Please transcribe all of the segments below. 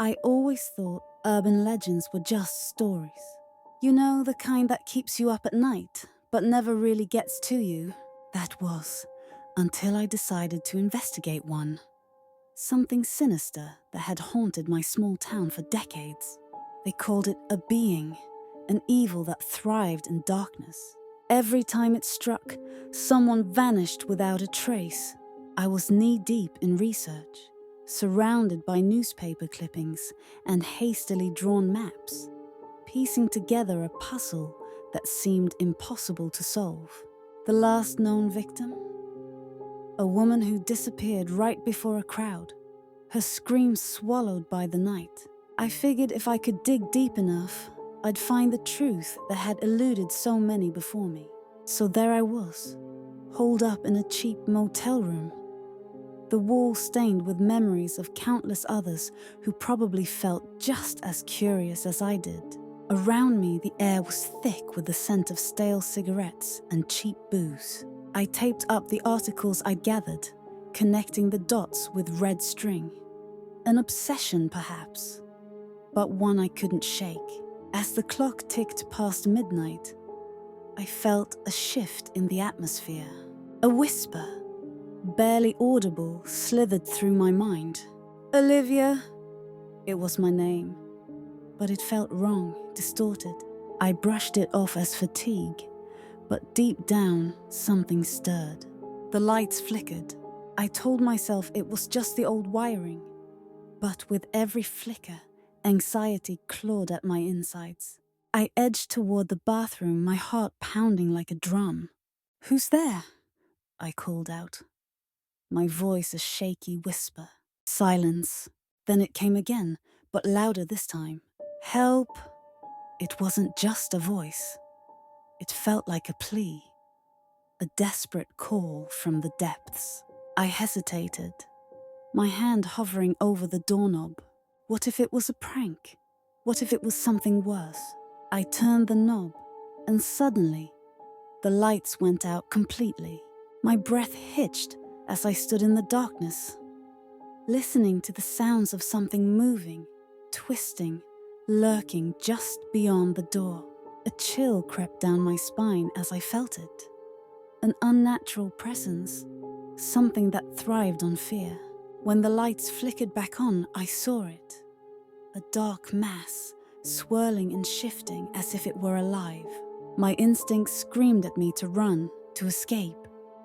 I always thought urban legends were just stories. You know, the kind that keeps you up at night, but never really gets to you. That was, until I decided to investigate one. Something sinister that had haunted my small town for decades. They called it a being, an evil that thrived in darkness. Every time it struck, someone vanished without a trace. I was knee-deep in research, surrounded by newspaper clippings and hastily drawn maps, piecing together a puzzle that seemed impossible to solve. The last known victim? A woman who disappeared right before a crowd, her screams swallowed by the night. I figured if I could dig deep enough, I'd find the truth that had eluded so many before me. So there I was, holed up in a cheap motel room, the wall stained with memories of countless others who probably felt just as curious as I did. Around me, the air was thick with the scent of stale cigarettes and cheap booze. I taped up the articles I'd gathered, connecting the dots with red string. An obsession, perhaps, but one I couldn't shake. As the clock ticked past midnight, I felt a shift in the atmosphere. A whisper, barely audible, slithered through my mind. Olivia. It was my name, but it felt wrong, distorted. I brushed it off as fatigue, but deep down, something stirred. The lights flickered. I told myself it was just the old wiring, but with every flicker, anxiety clawed at my insides. I edged toward the bathroom, my heart pounding like a drum. "Who's there?" I called out, my voice a shaky whisper. Silence. Then it came again, but louder this time. "Help!" It wasn't just a voice. It felt like a plea, a desperate call from the depths. I hesitated, my hand hovering over the doorknob. What if it was a prank? What if it was something worse? I turned the knob, and suddenly, the lights went out completely. My breath hitched as I stood in the darkness, listening to the sounds of something moving, twisting, lurking just beyond the door. A chill crept down my spine as I felt it. An unnatural presence, something that thrived on fear. When the lights flickered back on, I saw it. A dark mass, swirling and shifting as if it were alive. My instincts screamed at me to run, to escape,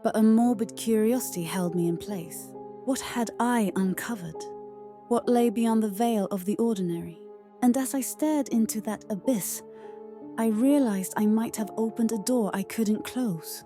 but a morbid curiosity held me in place. What had I uncovered? What lay beyond the veil of the ordinary? And as I stared into that abyss, I realized I might have opened a door I couldn't close.